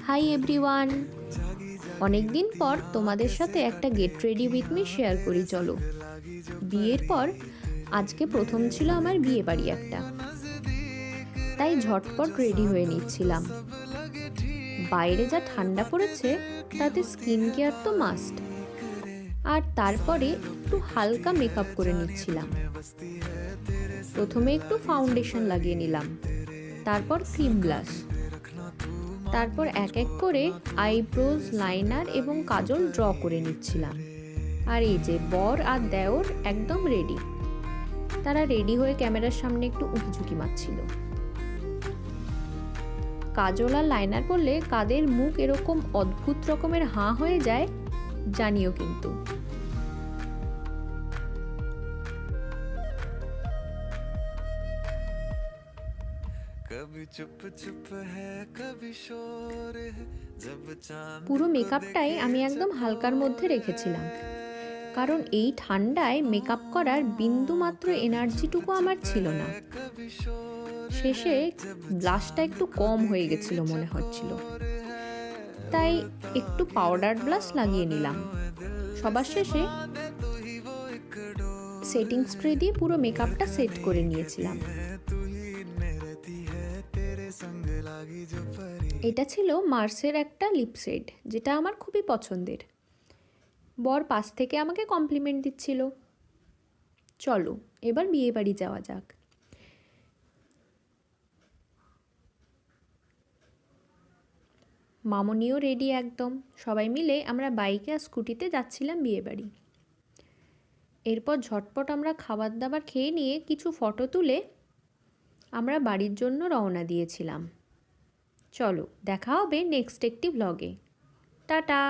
Hi everyone, অনেক দিন পর তোমাদের সাথে একটা get ready with me share করি। চলো, বিয়ের পর আজকে প্রথম ছিল আমার বিয়ে বাড়ি একটা, তাই ঝটপট রেডি হয়ে নিচ্ছিলাম। বাইরে যা ঠান্ডা পড়েছে তাতে স্কিন কেয়ার তো মাস্ট, আর তারপরে একটু হালকা মেকআপ করে নিচ্ছিলাম। প্রথমে একটু ফাউন্ডেশন লাগিয়ে নিলাম, তারপর ক্রিম ব্লাশ, তারপর এক এক করে আইব্রোজ, লাইনার এবং কাজল ড্র করে নিচ্ছিলাম। আর এই যে বর আর দেওর একদম রেডি। তারা রেডি হয়ে ক্যামেরার সামনে একটু উঁকিঝুঁকি মারছিল। কাজল আর লাইনার পরলে কাদের মুখ এরকম অদ্ভুত রকমের হাঁ হয়ে যায় জানিও কিন্তু। পুরো মেকআপটাই আমি একদম হালকার মধ্যে রেখেছিলাম, কারণ এই ঠান্ডায় মেকআপ করার বিন্দু মাত্র এনার্জিটুকু আমার ছিল না। শেষে ব্লাশটা একটু কম হয়ে গেছিল মনে হচ্ছিল, তাই একটু পাউডার ব্লাশ লাগিয়ে নিলাম। সবার শেষে সেটিং স্প্রে দিয়ে পুরো মেকআপটা সেট করে নিয়েছিলাম। এটা ছিল মার্সের একটা লিপশেড, যেটা আমার খুবই পছন্দের। বর পাশ থেকে আমাকে কমপ্লিমেন্ট দিচ্ছিল। চলো এবার বিয়ে বাড়ি যাওয়া যাক। মামনিও রেডি একদম। সবাই মিলে আমরা বাইকে আর স্কুটিতে যাচ্ছিলাম বিয়ে বাড়ি। এরপর ঝটপট আমরা খাবার দাবার খেয়ে নিয়ে কিছু ফটো তুলে আমরা বাড়ির জন্য রওনা দিয়েছিলাম। চলো দেখা হবে নেক্সট একটি ব্লগে। টাটা।